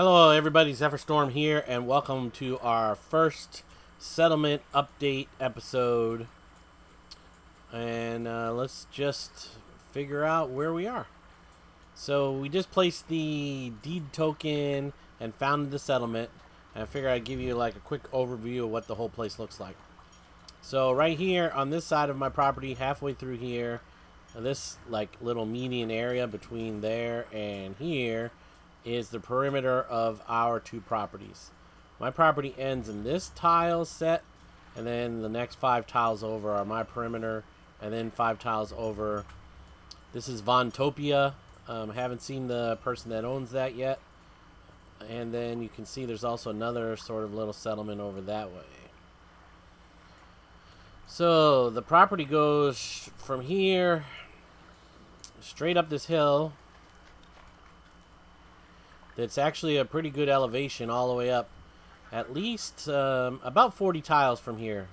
Hello, everybody. Zephyr Storm here, and welcome to our first settlement update episode. And let's just figure out where we are. So we just placed the deed token and founded the settlement. And I figured I'd give you like a quick overview of what the whole place looks like. So right here on this side of my property, halfway through here, this like little median area between there and here is the perimeter of our two properties. My property ends in this tile set, and then the next 5 tiles over are my perimeter, and then 5 tiles over. This is Vontopia. Haven't seen the person that owns that yet. And then you can see there's also another sort of little settlement over that way. So the property goes from here straight up this hill. It's actually a pretty good elevation all the way up. At least about 40 tiles from here.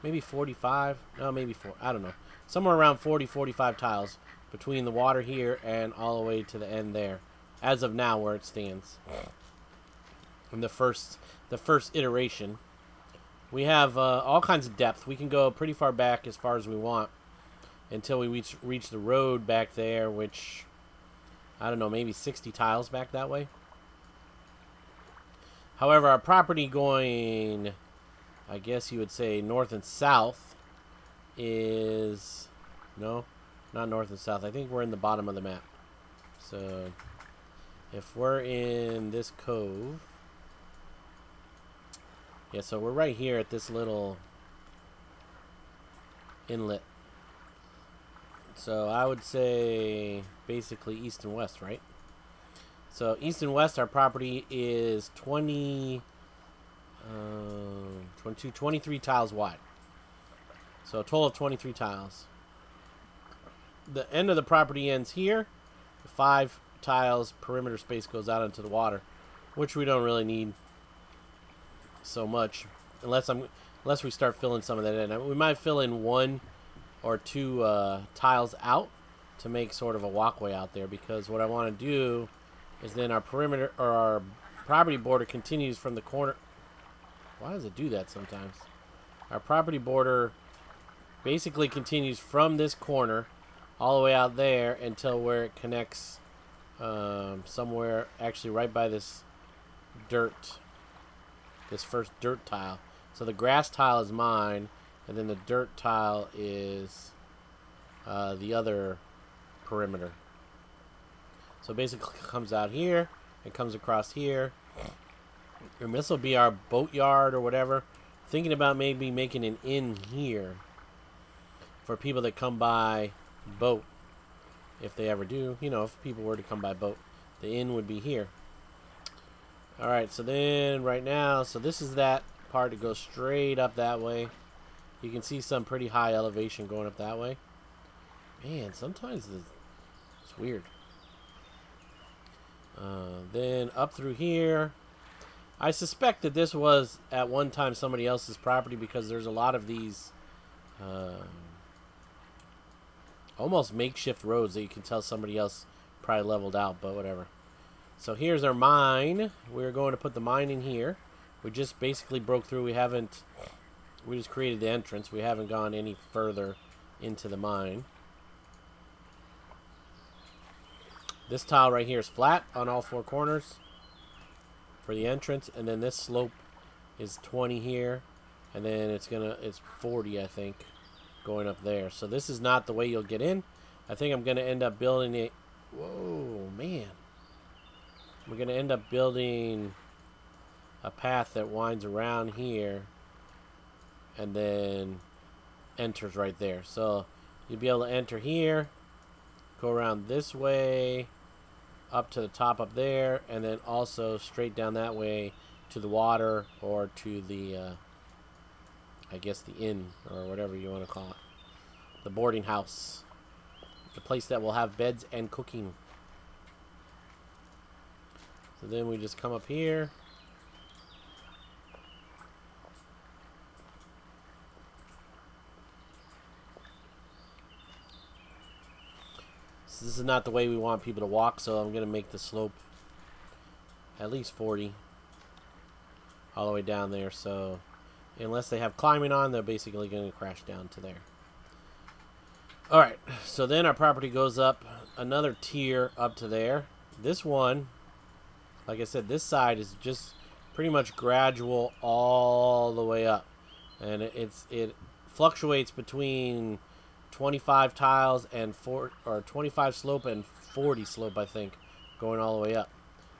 Maybe 45. No, maybe 4. I don't know. Somewhere around 40, 45 tiles between the water here and all the way to the end there. As of now, where it stands. In the first iteration. We have all kinds of depth. We can go pretty far back as far as we want. Until we reach the road back there, which, I don't know, maybe 60 tiles back that way. However, our property going, I guess you would say north and south is, no, not north and south. I think we're in the bottom of the map. So, if we're in this cove, yeah, so we're right here at this little inlet. So, I would say basically east and west, right? So east and west, our property is 23 tiles wide. So a total of 23 tiles. The end of the property ends here. 5 tiles perimeter space goes out into the water, which we don't really need so much, unless we start filling some of that in. We might fill in 1 or 2 tiles out to make sort of a walkway out there, because what I want to do is then our perimeter, or our property border, continues from the corner. Why does it do that sometimes? Our property border basically continues from this corner all the way out there until where it connects somewhere actually right by this first dirt tile. So the grass tile is mine, and then the dirt tile is the other perimeter. So basically it comes out here, it comes across here, and this will be our boatyard or whatever. Thinking about maybe making an inn here for people that come by boat, if they ever do. You know, if people were to come by boat, the inn would be here. Alright, so then right now, so this is that part that goes straight up that way. You can see some pretty high elevation going up that way. Man, sometimes it's weird. Then up through here, I suspect that this was at one time somebody else's property, because there's a lot of these almost makeshift roads that you can tell somebody else probably leveled out, but whatever. So here's our mine. We're going to put the mine in here. We just basically broke through. We just created the entrance. We haven't gone any further into the mine. This tile right here is flat on all 4 corners for the entrance, and then this slope is 20 here, and then it's 40, I think, going up there. So this is not the way you'll get in. I think I'm going to end up building it. Whoa, man. We're going to end up building a path that winds around here and then enters right there. So you'll be able to enter here, go around this way, up to the top up there, and then also straight down that way to the water, or to the, I guess the inn, or whatever you want to call it. The boarding house. The place that will have beds and cooking. So then we just come up here. So this is not the way we want people to walk, so I'm going to make the slope at least 40 all the way down there. So unless they have climbing on, they're basically going to crash down to there. Alright, so then our property goes up another tier up to there. This one, like I said, this side is just pretty much gradual all the way up. And it fluctuates between 25 tiles and 25 slope and 40 slope, I think, going all the way up.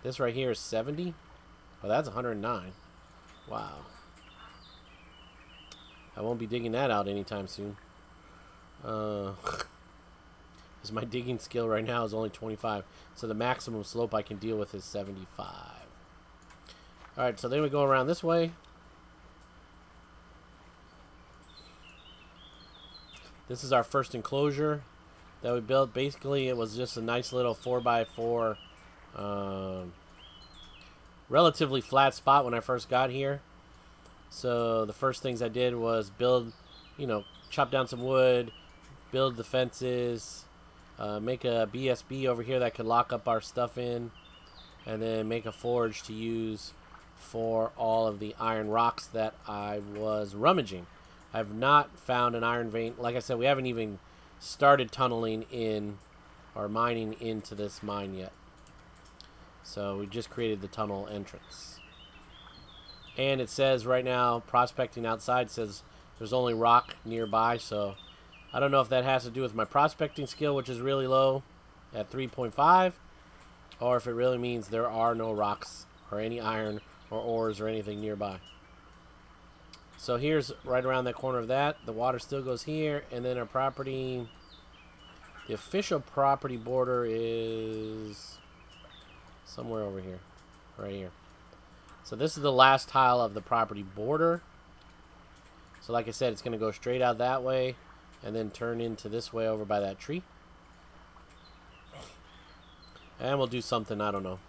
This right here is 70. Oh, that's 109. Wow. I won't be digging that out anytime soon. Because my digging skill right now is only 25. So the maximum slope I can deal with is 75. Alright, so then we go around this way. This is our first enclosure that we built. Basically, it was just a nice little 4x4 relatively flat spot when I first got here. So the first things I did was build, chop down some wood, build the fences, make a BSB over here that could lock up our stuff in, and then make a forge to use for all of the iron rocks that I was rummaging. I've not found an iron vein. Like I said, we haven't even started tunneling in or mining into this mine yet. So we just created the tunnel entrance. And it says right now, prospecting outside says there's only rock nearby. So I don't know if that has to do with my prospecting skill, which is really low at 3.5, or if it really means there are no rocks or any iron or ores or anything nearby. So here's right around the corner of that. The water still goes here, and then our property, the official property border is somewhere over here, right here. So this is the last tile of the property border. So like I said, it's going to go straight out that way and then turn into this way over by that tree. And we'll do something, I don't know.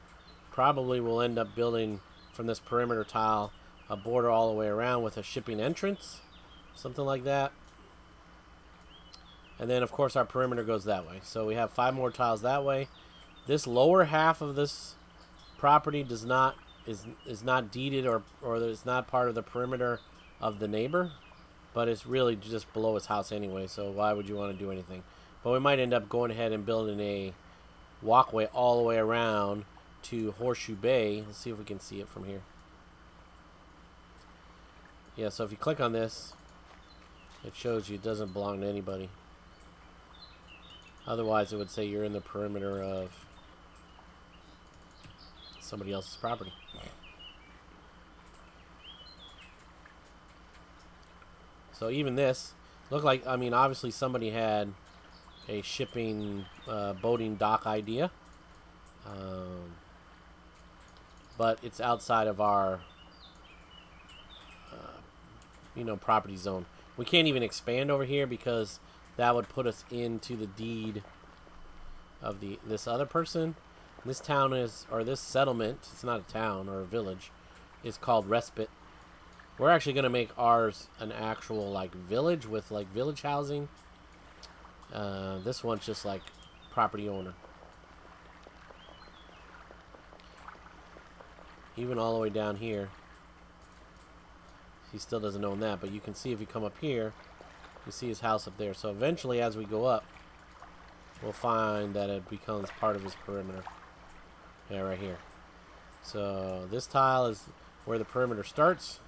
Probably we'll end up building from this perimeter tile a border all the way around with a shipping entrance. Something like that. And then of course our perimeter goes that way. So we have 5 more tiles that way. This lower half of this property is not deeded or is not part of the perimeter of the neighbor, but it's really just below his house anyway, so why would you want to do anything? But we might end up going ahead and building a walkway all the way around to Horseshoe Bay. Let's see if we can see it from here. Yeah, so if you click on this, it shows you it doesn't belong to anybody. Otherwise, it would say you're in the perimeter of somebody else's property. So even this looked like, I mean, obviously somebody had a shipping boating dock idea, but it's outside of our property zone. We can't even expand over here because that would put us into the deed of this other person. This town is, or this settlement, it's not a town or a village, is called Respite. We're actually going to make ours an actual like village with like village housing. This one's just like property owner. Even all the way down here, he still doesn't own that, but you can see if you come up here, you see his house up there. So eventually as we go up, we'll find that it becomes part of his perimeter. Yeah, right here. So this tile is where the perimeter starts,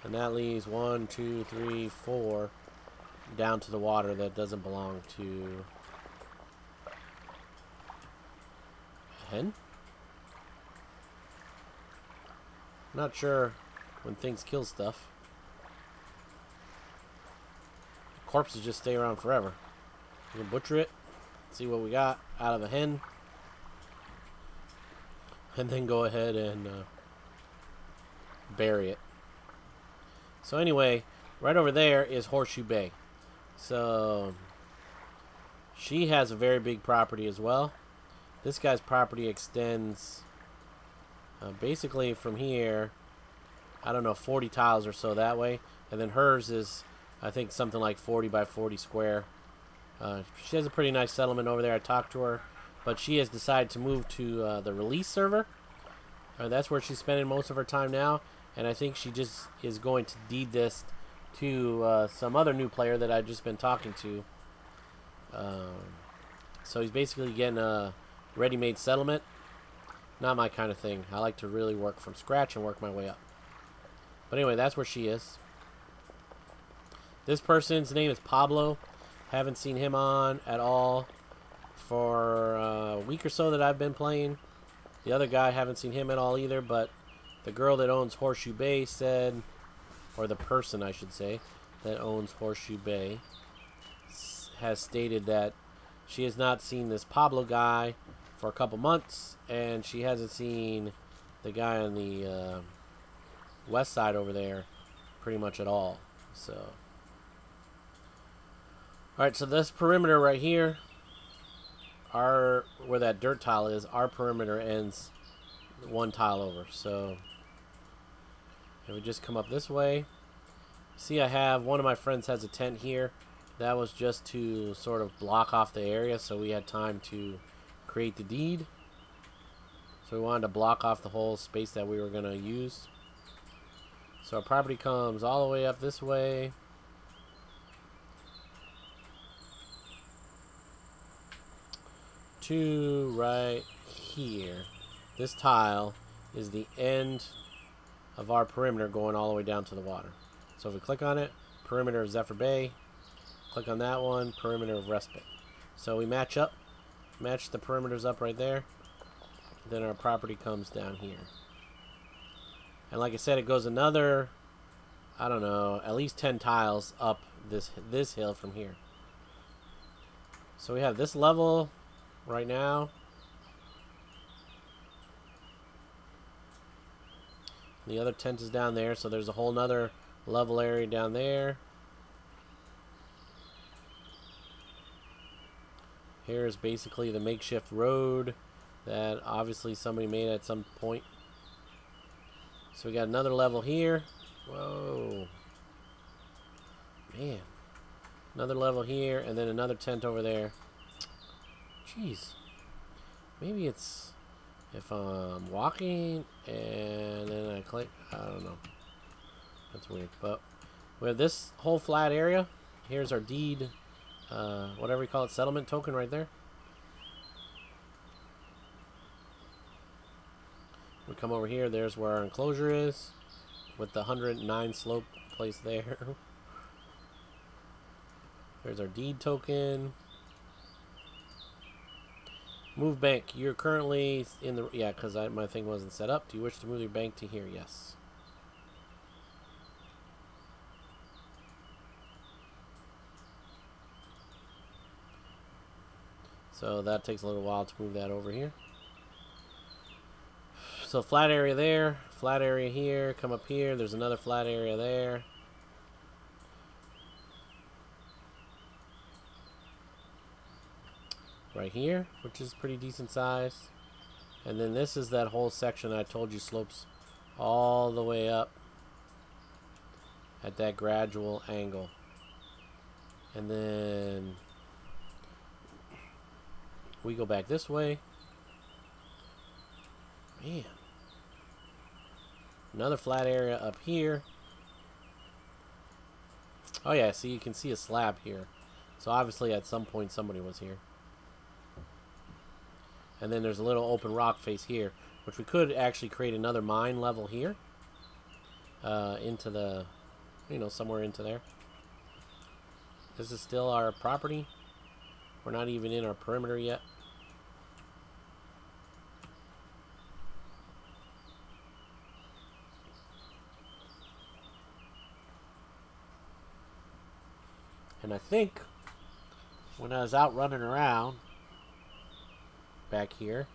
and that leaves 1, 2, 3, 4 down to the water that doesn't belong to a hen. Not sure when things kill stuff. Corpses just stay around forever. You can butcher it, see what we got out of a hen, and then go ahead and bury it. So anyway, right over there is Horseshoe Bay. So she has a very big property as well. This guy's property extends basically from here, I don't know, 40 tiles or so that way. And then hers is, I think, something like 40 by 40 square. She has a pretty nice settlement over there. I talked to her, but she has decided to move to the release server. That's where she's spending most of her time now, and I think she just is going to deed this to some other new player that I've just been talking to. So he's basically getting a ready-made settlement. Not my kind of thing. I like to really work from scratch and work my way up. But anyway, that's where she is. This person's name is Pablo. Haven't seen him on at all for a week or so that I've been playing. The other guy, haven't seen him at all either, but the girl that owns Horseshoe Bay said, or the person, I should say, that owns Horseshoe Bay has stated that she has not seen this Pablo guy for a couple months, and she hasn't seen the guy on the west side over there pretty much at all. So, alright, so this perimeter right here, where that dirt tile is, our perimeter ends one tile over. So if we just come up this way, see, I have one of my friends has a tent here. That was just to sort of block off the area so we had time to create the deed. So we wanted to block off the whole space that we were going to use. So our property comes all the way up this way. To right here. This tile is the end of our perimeter going all the way down to the water. So if we click on it, perimeter of Zephyr Bay. Click on that one, perimeter of Respite. So we match the perimeters up right there. Then our property comes down here. And like I said, it goes another, I don't know, at least 10 tiles up this hill from here. So we have this level right now. The other tent is down there, so there's a whole nother level area down there. Here's basically the makeshift road that obviously somebody made at some point. So we got another level here. Whoa. Man. Another level here, and then another tent over there. Jeez. Maybe it's if I'm walking and then I click. I don't know. That's weird. But we have this whole flat area. Here's our deed, whatever you call it, settlement token right there. We come over here. There's where our enclosure is with the 109 slope place there. There's our deed token. Move bank. You're currently in the... Yeah, because my thing wasn't set up. Do you wish to move your bank to here? Yes. So that takes a little while to move that over here. So flat area there. Flat area here. Come up here. There's another flat area there. Right here, which is pretty decent size. And then this is that whole section I told you slopes all the way up at that gradual angle. And then we go back this way. Man. Another flat area up here. Oh yeah, see, you can see a slab here. So obviously at some point somebody was here. And then there's a little open rock face here, which we could actually create another mine level here. Into the, somewhere into there. This is still our property. We're not even in our perimeter yet. And I think when I was out running around back here,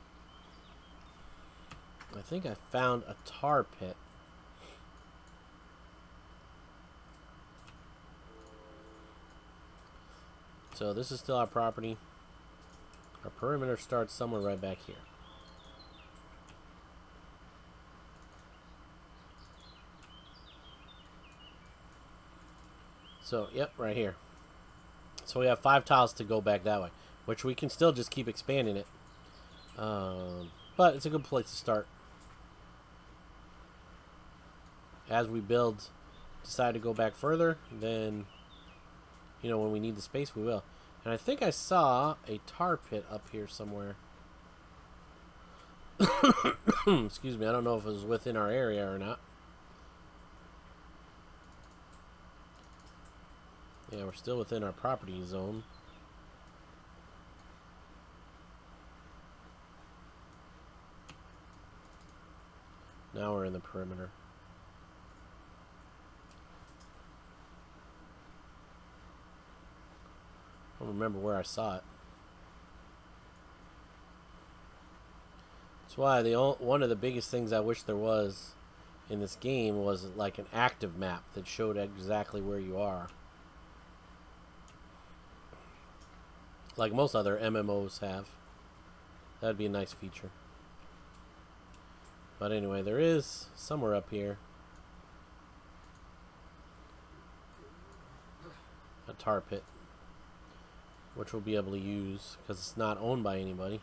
I think I found a tar pit. So this is still our property. Our perimeter starts somewhere right back here. So, yep, right here. So we have 5 tiles to go back that way, which we can still just keep expanding it. But it's a good place to start. as we build, decide to go back further, then, you know, when we need the space, we will. And I think I saw a tar pit up here somewhere. Excuse me, I don't know if it was within our area or not. Yeah, we're still within our property zone. Now we're in the perimeter. I don't remember where I saw it. That's why one of the biggest things I wish there was in this game was like an active map that showed exactly where you are. Like most other MMOs have. That'd be a nice feature. But anyway, there is somewhere up here a tar pit, which we'll be able to use because it's not owned by anybody.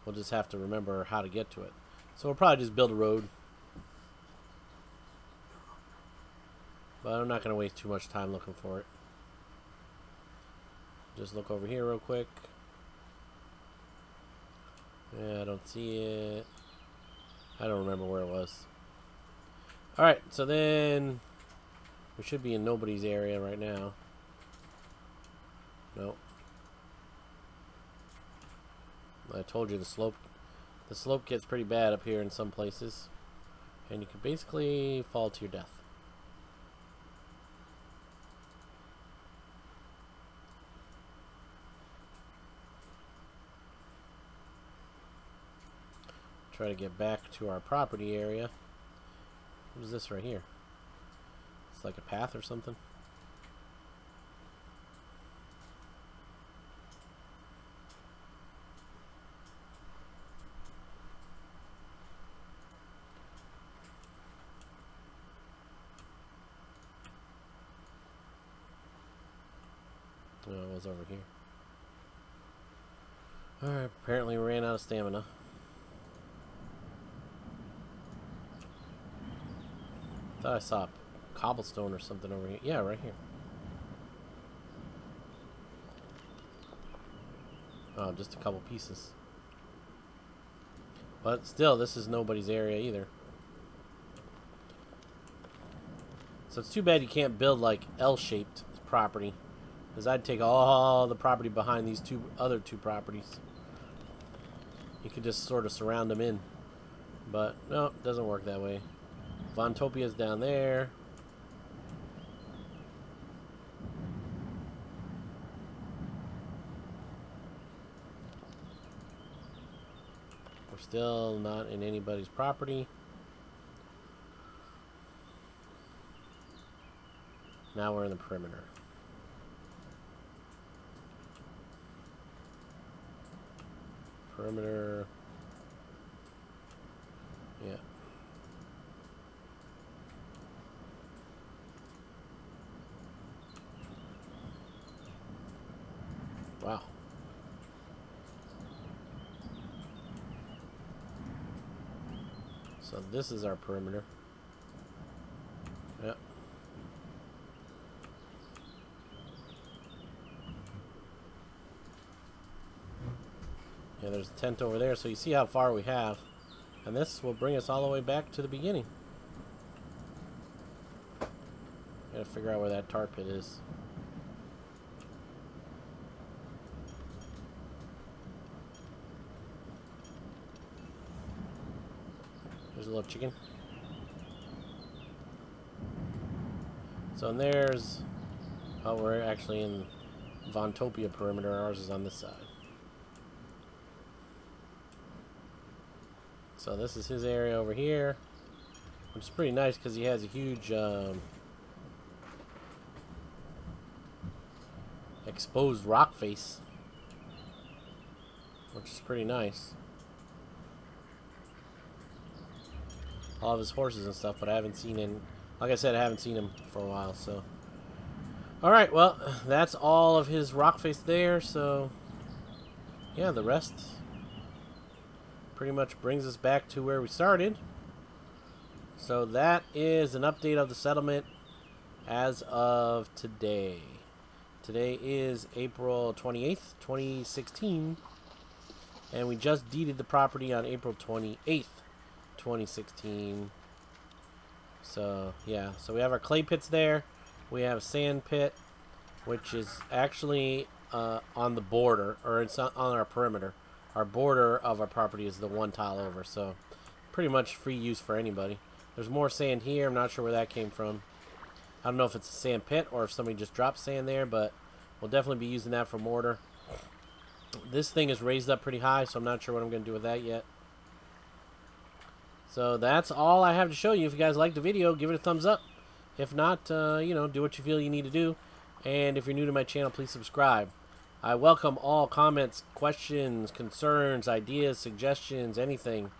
We'll just have to remember how to get to it. So we'll probably just build a road. But I'm not going to waste too much time looking for it. Just look over here real quick. Yeah, I don't see it. I don't remember where it was. Alright, so then we should be in nobody's area right now. Nope. I told you the slope gets pretty bad up here in some places. And you can basically fall to your death. Try to get back to our property area. What is this right here? It's like a path or something. Oh, it was over here. Alright, apparently we ran out of stamina. I thought I saw cobblestone or something over here. Yeah, right here. Oh, just a couple pieces. But still, this is nobody's area either. So it's too bad you can't build like L-shaped property. Because I'd take all the property behind these other two properties. You could just sort of surround them in. But no, it doesn't work that way. Vontopia's down there. We're still not in anybody's property. Now we're in the perimeter. Perimeter. Yeah. Wow. So this is our perimeter. Yep. Yeah, there's a tent over there, so you see how far we have. And this will bring us all the way back to the beginning. Gotta figure out where that tar pit is. There's a little chicken. So and there's... Oh, we're actually in Vontopia perimeter. Ours is on this side. So this is his area over here, which is pretty nice because he has a huge exposed rock face, which is pretty nice. All of his horses and stuff, but I haven't seen him. Like I said, I haven't seen him for a while. So, all right, well, that's all of his rock face there. So, yeah, the rest pretty much brings us back to where we started. So that is an update of the settlement as of today. Today is April 28th, 2016. And we just deeded the property on April 28th, 2016. So, yeah. So we have our clay pits there. We have a sand pit, which is actually on the border, or it's on our perimeter. Our border of our property is the one tile over, so pretty much free use for anybody. There's more sand here. I'm not sure where that came from. I don't know if it's a sand pit or if somebody just dropped sand there, but we'll definitely be using that for mortar. This thing is raised up pretty high, so I'm not sure what I'm going to do with that yet. So that's all I have to show you. If you guys liked the video, give it a thumbs up. If not, you know, do what you feel you need to do. And if you're new to my channel, please subscribe. I welcome all comments, questions, concerns, ideas, suggestions, anything.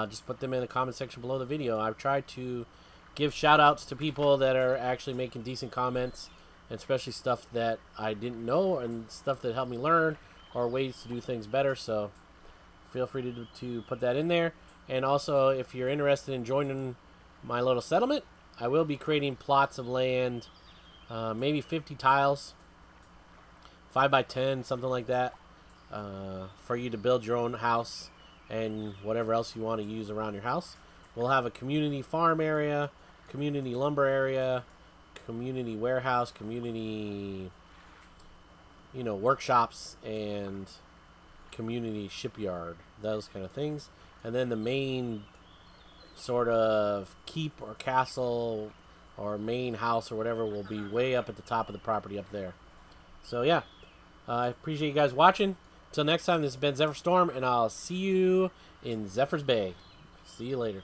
Just put them in the comment section below the video. I've tried to give shout outs to people that are actually making decent comments, and especially stuff that I didn't know and stuff that helped me learn or ways to do things better. So feel free to put that in there. And also, if you're interested in joining my little settlement, I will be creating plots of land, maybe 50 tiles, 5 by 10, something like that, for you to build your own house and whatever else you want to use around your house. We'll have a community farm area, community lumber area, community warehouse, community, you know, workshops, and community shipyard, those kind of things. And then the main sort of keep or castle or main house or whatever will be way up at the top of the property up there. So yeah, I appreciate you guys watching. Until next time, this has been Zephyr Storm, and I'll see you in Zephyr's Bay. See you later.